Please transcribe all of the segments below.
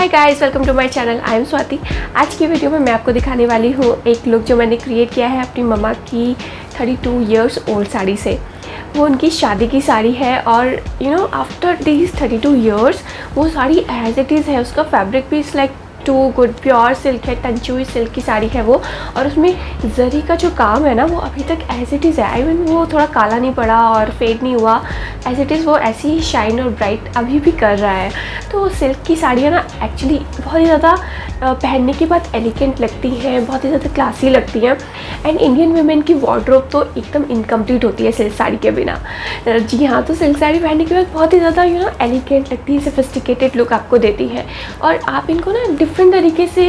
Hi guys, welcome to my channel. I am Swati. आज की video में मैं आपको दिखाने वाली हूँ एक लुक जो मैंने क्रिएट किया है अपनी मम्मा की 32 इयर्स ओल्ड साड़ी से। वो उनकी शादी की साड़ी है और आफ्टर दीज 32 इयर्स वो साड़ी एज इट इज़ है। उसका फैब्रिक भी is like to good, pure silk है, टंचुई सिल्क की साड़ी है वो। और उसमें जरी का जो काम है ना वो अभी तक एज इट इज़ है। आई मीन वो थोड़ा काला नहीं पड़ा और फेड नहीं हुआ, एज इट इज़ वो ऐसे ही शाइन और ब्राइट अभी भी कर रहा है। तो सिल्क की साड़ियाँ ना एक्चुअली बहुत ही ज़्यादा पहनने के बाद एलिगेंट लगती हैं, बहुत ही ज़्यादा क्लासी लगती हैं। एंड इंडियन वुमेन की वार्डरोब तो एकदम इनकम्प्लीट होती है सिल्क साड़ी के बिना। जी हाँ, तो सिल्क साड़ी पहनने के बाद बहुत ही ज़्यादा एलिगेंट लगती है, सोफिस्टिकेटेड लुक आपको देती है। और आप इनको ना डिफरेंट तरीके से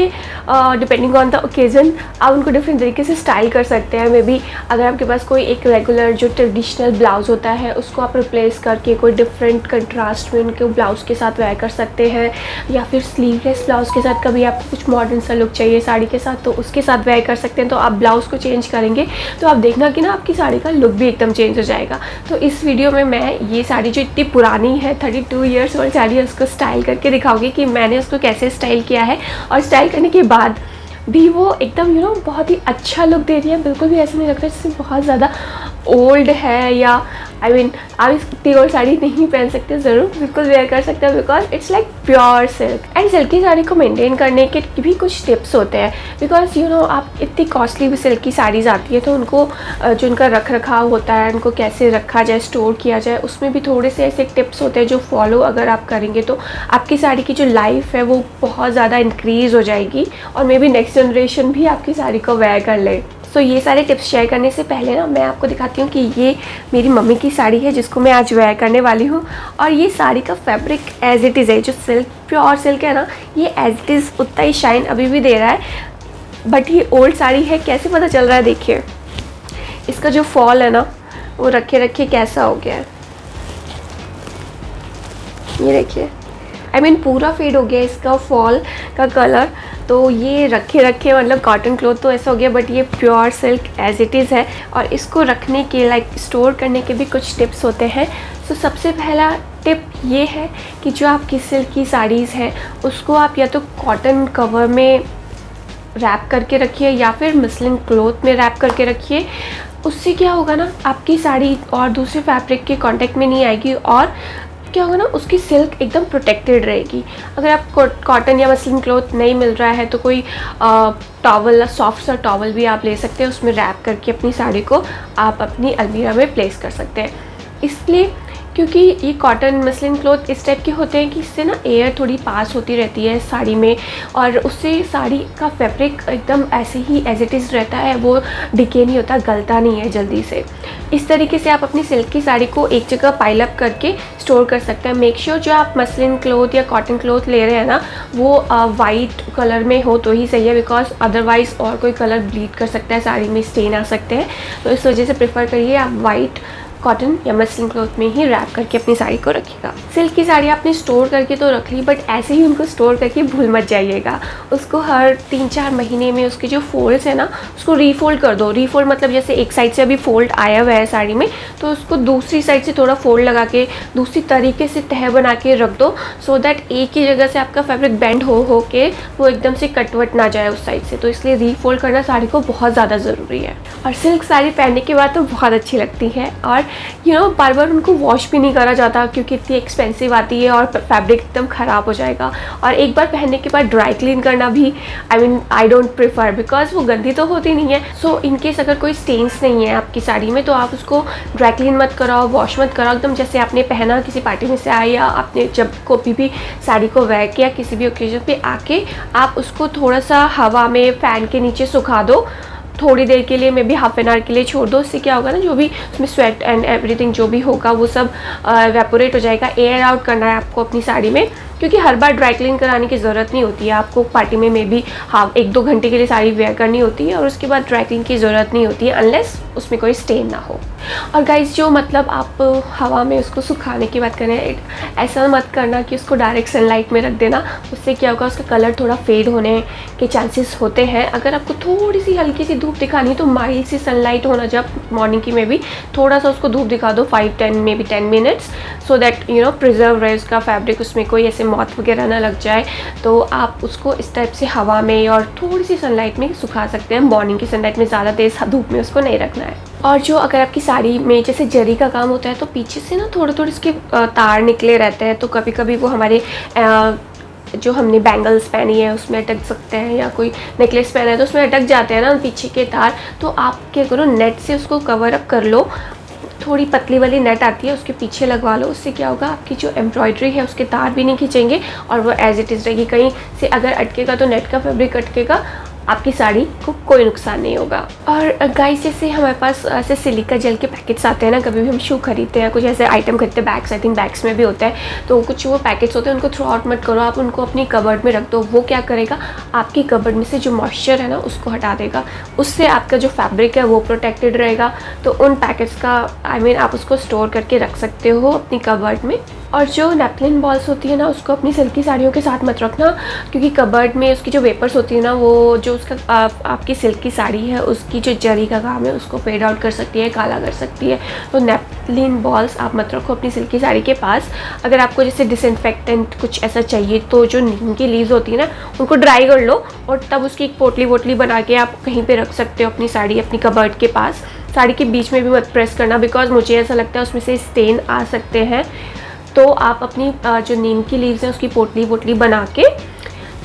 डिपेंडिंग ऑन द ओकेज़न आप उनको डिफरेंट तरीके से स्टाइल कर सकते हैं। मे बी अगर आपके पास कोई एक रेगुलर जो ट्रेडिशनल ब्लाउज़ होता है उसको आप रिप्लेस करके कोई डिफरेंट कंट्रास्ट में उनके ब्लाउज़ के साथ वेयर कर सकते हैं, या फिर स्लीवलेस ब्लाउज़ के साथ कभी आपको कुछ मॉडर्न सा लुक चाहिए साड़ी के साथ तो उसके साथ वेयर कर सकते हैं। तो आप ब्लाउज़ को चेंज करेंगे तो आप देखना कि ना आपकी साड़ी का लुक भी एकदम चेंज हो जाएगा। तो इस वीडियो में मैं ये साड़ी जो इतनी पुरानी है 32 इयर्स ओल्ड साड़ी है उसको स्टाइल करके दिखाऊंगी कि मैंने उसको कैसे स्टाइल किया है। और स्टाइल करने के बाद भी वो एकदम बहुत ही अच्छा लुक दे रही है। बिल्कुल भी ऐसा नहीं लगता जैसे बहुत ज़्यादा ओल्ड है, या आई मीन आप इतनी ओल्ड साड़ी नहीं पहन सकते, ज़रूर बिल्कुल वेयर कर सकते हैं because it's like pure silk. And silk की साड़ी को मेंटेन करने के भी कुछ टिप्स होते हैं बिकॉज आप इतनी कॉस्टली भी सिल्क की साड़ीज़ आती है तो उनको जो उनका रख रखाव होता है, उनको कैसे रखा जाए, स्टोर किया जाए, उसमें भी थोड़े से ऐसे टिप्स होते हैं जो फॉलो अगर आप करेंगे तो आपकी साड़ी की जो लाइफ है वो बहुत ज़्यादा इंक्रीज़ हो जाएगी और मे बी नेक्स्ट जनरेशन भी आपकी साड़ी को वेयर कर ले। सो ये सारे टिप्स शेयर करने से पहले ना मैं आपको दिखाती हूँ कि ये मेरी मम्मी की साड़ी है जिसको मैं आज वेयर करने वाली हूँ। और ये साड़ी का फैब्रिक एज इट इज़ है, जो सिल्क प्योर सिल्क है ना ये एज इट इज़ उतना ही शाइन अभी भी दे रहा है। बट ये ओल्ड साड़ी है, कैसे पता चल रहा है देखिए, इसका जो फॉल है ना वो रखे रखे कैसा हो गया है, ये देखिए। आई मीन पूरा फेड हो गया इसका फॉल का कलर। तो ये रखे रखे मतलब कॉटन क्लॉथ तो ऐसा हो गया, बट ये pure silk as it is है। और इसको रखने के लाइक स्टोर करने के भी कुछ टिप्स होते हैं। तो सबसे पहला टिप ये है कि जो आपकी सिल्क की साड़ीज़ हैं उसको आप या तो कॉटन कवर में रैप करके रखिए या फिर मसलिन क्लॉथ में रैप करके रखिए। उससे क्या होगा ना, आपकी साड़ी और दूसरे फैब्रिक के कांटेक्ट में नहीं आएगी और क्या होगा ना, उसकी सिल्क एकदम प्रोटेक्टेड रहेगी। अगर आप कॉटन या मसलिन क्लॉथ नहीं मिल रहा है तो कोई टॉवल, सॉफ्ट सा टॉवल भी आप ले सकते हैं, उसमें रैप करके अपनी साड़ी को आप अपनी अलमीरा में प्लेस कर सकते हैं। इसलिए क्योंकि ये कॉटन मसलिन क्लॉथ इस टाइप के होते हैं कि इससे ना एयर थोड़ी पास होती रहती है साड़ी में और उससे साड़ी का फैब्रिक एकदम ऐसे ही एज इट इज़ रहता है, वो डिके नहीं होता, गलता नहीं है जल्दी से। इस तरीके से आप अपनी सिल्क की साड़ी को एक जगह पाइल अप करके स्टोर कर सकते हैं। मेक श्योर जो आप मसलिन क्लॉथ या कॉटन क्लॉथ ले रहे हैं ना वो वाइट कलर में हो तो ही सही है, बिकॉज अदरवाइज़ और कोई कलर ब्लीड कर सकता है, साड़ी में स्टेन आ सकते हैं। तो इस वजह से प्रेफर करिए आप वाइट कॉटन या मसलिन क्लॉथ में ही रैप करके अपनी साड़ी को रखिएगा। सिल्क की साड़ी आपने स्टोर करके तो रख ली, बट ऐसे ही उनको स्टोर करके भूल मत जाइएगा। उसको हर 3-4 महीने में उसके जो फोल्ड्स है ना उसको रीफोल्ड कर दो। रीफोल्ड मतलब जैसे एक साइड से अभी फोल्ड आया हुआ है साड़ी में तो उसको दूसरी साइड से थोड़ा फोल्ड लगा के दूसरी तरीके से तह बना के रख दो, सो दैट एक ही जगह से आपका फैब्रिक बेंड हो के वो एकदम से कटवट ना जाए उस साइड से। तो इसलिए रीफोल्ड करना साड़ी को बहुत ज़्यादा ज़रूरी है। और सिल्क साड़ी पहनने के बाद तो बहुत अच्छी लगती है और बार बार उनको वॉश भी नहीं करा जाता क्योंकि इतनी एक्सपेंसिव आती है और फैब्रिक एकदम ख़राब हो जाएगा। और एक बार पहनने के बाद ड्राई क्लीन करना भी आई डोंट प्रेफर बिकॉज वो गंदी तो होती नहीं है। सो इनकेस अगर कोई स्टेन्स नहीं है आपकी साड़ी में तो आप उसको ड्राई क्लीन मत कराओ, वॉश मत कराओ, एकदम जैसे आपने पहना किसी पार्टी में से आए या आपने जब कभी भी साड़ी को वेयर किया किसी भी ओकेजन पे आके आप उसको थोड़ा सा हवा में फ़ैन के नीचे सुखा दो थोड़ी देर के लिए, may be half an hour के लिए छोड़ दो। इससे क्या होगा ना, जो भी उसमें स्वेट एंड एवरीथिंग जो भी होगा वो सब एवेपोरेट हो जाएगा। एयर आउट करना है आपको अपनी साड़ी में, क्योंकि हर बार ड्राई क्लीन कराने की ज़रूरत नहीं होती है। आपको पार्टी में मे बी 1-2 घंटे के लिए साड़ी वेयर करनी होती है और उसके बाद ड्राई क्लीन की ज़रूरत नहीं होती है अनलेस उसमें कोई स्टेन ना हो। और गाइस जो मतलब आप हवा में उसको सुखाने की बात करें, ऐसा मत करना कि उसको डायरेक्ट सनलाइट में रख देना, उससे क्या होगा उसका कलर थोड़ा फेड होने के चांसेस होते हैं। अगर आपको थोड़ी सी हल्की सी धूप दिखानी है तो माइल्ड सी सनलाइट होना, जब मॉर्निंग की में भी थोड़ा सा उसको धूप दिखा दो 5-10 may be 10 minutes, so that you know preserve रहे उसका फैब्रिक, उसमें कोई ऐसे मॉथ वगैरह ना लग जाए। तो आप उसको इस टाइप से हवा में और थोड़ी सी सनलाइट में सुखा सकते हैं। मॉर्निंग की सनलाइट में ज़्यादा तेज़ धूप में उसको नहीं रखना है। और जो अगर आपकी साड़ी में जैसे जरी का काम होता है तो पीछे से ना थोड़े थोड़े इसके तार निकले रहते हैं, तो कभी कभी वो हमारे जो हमने बैंगल्स पहनी है उसमें अटक सकते हैं, या कोई नेकलेस पहना है तो उसमें अटक जाते हैं ना पीछे के तार। तो आप क्या करो, नेट से उसको कवर अप कर लो, थोड़ी पतली वाली नेट आती है उसके पीछे लगवा लो। उससे क्या होगा, आपकी जो एम्ब्रॉयडरी है उसके तार भी नहीं खींचेंगे और वो एज इट इज़ रहेगी। कहीं से अगर अटकेगा तो नेट का फैब्रिक अटकेगा, आपकी साड़ी को कोई नुकसान नहीं होगा। और गाइस जैसे हमारे पास ऐसे सिलिका जेल के पैकेट्स आते हैं ना, कभी भी हम शू खरीदते हैं, कुछ ऐसे आइटम खरीदते हैं, बैग्स, आई थिंक बैग्स में भी होता है, तो कुछ वो पैकेट्स होते हैं उनको थ्रो आउट मत करो, आप उनको अपनी कबर्ड में रख दो। वो क्या करेगा, आपकी कबर्ड में से जो मॉइस्चर है ना उसको हटा देगा, उससे आपका जो फैब्रिक है वो प्रोटेक्टेड रहेगा। तो उन पैकेट्स का आप उसको स्टोर करके रख सकते हो अपनी कबर्ड में। और जो नैपकिन बॉल्स होती है ना उसको अपनी सिल्की साड़ियों के साथ मत रखना, क्योंकि कबर्ड में उसकी जो वेपर्स होती है ना वो जो उसका आपकी सिल्की साड़ी है उसकी जो जरी का काम है उसको फेड आउट कर सकती है, काला कर सकती है। तो नैपकिन बॉल्स आप मत रखो अपनी सिल्की साड़ी के पास। अगर आपको जैसे डिसइंफेक्टेंट कुछ ऐसा चाहिए तो जो नीम की लीव्स होती है ना उनको ड्राई कर लो और तब उसकी एक पोटली वोटली बना के आप कहीं पर रख सकते हो अपनी साड़ी अपनी कबर्ड के पास। साड़ी के बीच में भी मत प्रेस करना, बिकॉज मुझे ऐसा लगता है उसमें से स्टेन आ सकते हैं। तो आप अपनी जो नीम की लीव्स हैं उसकी पोटली वोटली बना के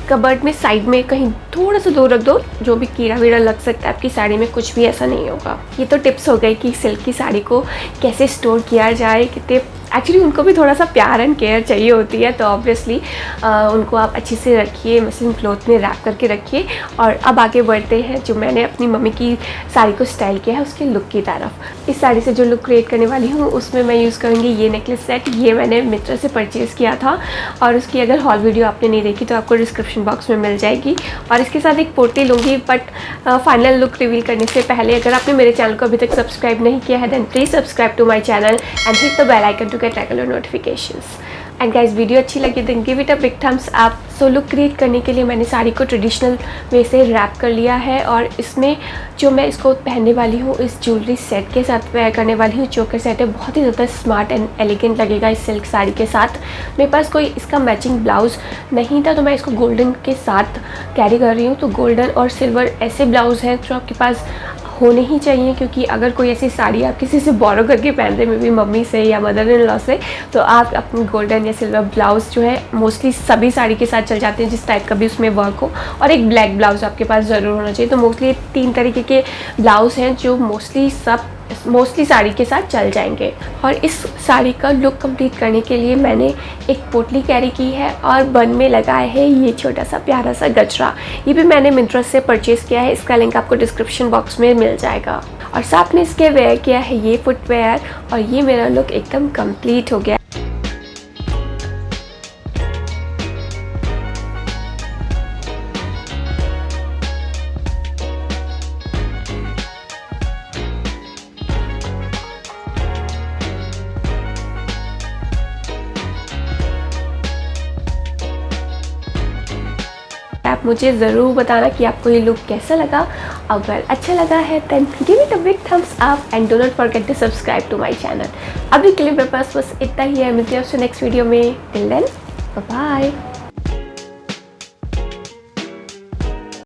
कबर्ड में साइड में कहीं थोड़ा सा दूर रख दो, जो भी कीड़ा वीड़ा लग सकता है आपकी साड़ी में कुछ भी ऐसा नहीं होगा। ये तो टिप्स हो गए कि सिल्क की साड़ी को कैसे स्टोर किया जाए। कितने एक्चुअली उनको भी थोड़ा सा प्यार एंड केयर चाहिए होती है, तो ऑब्वियसली उनको आप अच्छे से रखिए, मसलिन क्लॉथ में रैप करके रखिए। और अब आगे बढ़ते हैं जो मैंने अपनी मम्मी की साड़ी को स्टाइल किया है उसके लुक की तरफ। इस साड़ी से जो लुक क्रिएट करने वाली हूँ उसमें मैं यूज़ करूँगी ये नेकलेस सेट। ये मैंने मित्रा से परचेज़ किया था और उसकी अगर हॉल वीडियो आपने नहीं देखी तो आपको डिस्क्रिप्शन बॉक्स में मिल जाएगी। और इसके साथ एक पोटली लूँगी, बट फाइनल लुक रिवील करने से पहले अगर आपने मेरे चैनल को अभी तक सब्सक्राइब नहीं किया है then please subscribe to my channel and hit the bell icon to get regular notifications. And guys video अच्छी लगी then give it a big thumbs up. So look create करने के लिए मैंने साड़ी को ट्रेडिशनल वे से रैप कर लिया है और इसमें जो मैं इसको पहनने वाली हूँ इस ज्वेलरी सेट के साथ वेयर करने वाली हूँ। चोकर सेट है, बहुत ही ज़्यादा स्मार्ट एंड एलिगेंट लगेगा इस सिल्क साड़ी के साथ। मेरे पास कोई इसका मैचिंग ब्लाउज़ नहीं था तो मैं इसको गोल्डन के साथ कैरी कर रही हूँ। तो गोल्डन और सिल्वर ऐसे ब्लाउज़ हैं जो आपके पास होने ही चाहिए, क्योंकि अगर कोई ऐसी साड़ी आप किसी से बोरो करके पहनते हैं, मे बी मम्मी से या मदर इन लॉ से, तो आप अपनी गोल्डन या सिल्वर ब्लाउज़ जो है मोस्टली सभी साड़ी के साथ चल जाते हैं जिस टाइप का भी उसमें वर्क हो। और एक ब्लैक ब्लाउज़ आपके पास ज़रूर होना चाहिए। तो मोस्टली 3 तरीके के ब्लाउज़ हैं जो मोस्टली साड़ी के साथ चल जाएंगे। और इस साड़ी का लुक कंप्लीट करने के लिए मैंने एक पोटली कैरी की है और बन में लगाया है ये छोटा सा प्यारा सा गजरा। ये भी मैंने मिंत्रा से परचेज़ किया है, इसका लिंक आपको डिस्क्रिप्शन बॉक्स में मिल जाएगा। और साथ में इसके वेयर किया है ये फुटवेयर और ये मेरा लुक एकदम कंप्लीट हो गया। आप मुझे ज़रूर बताना कि आपको ये लुक कैसा लगा। अगर अच्छा लगा है then give it a big thumbs up and do not forget to subscribe to my channel. अभी के लिए मेरे पास बस इतना ही है, मिलते हैं आपसे नेक्स्ट वीडियो में। Till then bye bye.